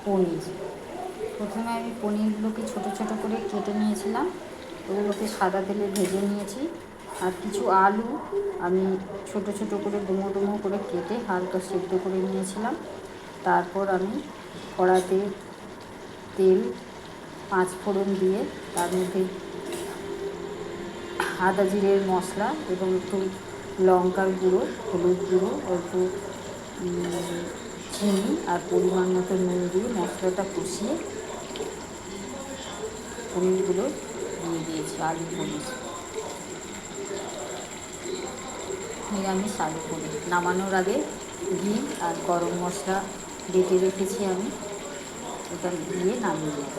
পনির। প্রথমে আমি পনিরগুলোকে ছোটো ছোটো করে কেটে নিয়েছিলাম, ওগুলোকে সাদা তেলে ভেজে নিয়েছি। আর কিছু আলু আমি ছোটো ছোটো করে ডুমো ডুমো করে কেটে হালকা সেদ্ধ করে নিয়েছিলাম। তারপর আমি কড়াতে তেল 5 ফোড়ন দিয়ে তার মধ্যে আদা জিরের মশলা এবং একটু লঙ্কার গুঁড়ো, হলুদ গুঁড়ো, অল্প চিনি আর পরিমাণ মতো নুন দিয়ে মশলাটা কষিয়ে পনিরগুলো দিয়ে দিয়েছি। আলু পনির, নিরামিষ আলু পনির। নামানোর আগে ঘি আর গরম মশলা বেটে রেখেছি আমি, ওটা দিয়ে নামিয়ে নেব।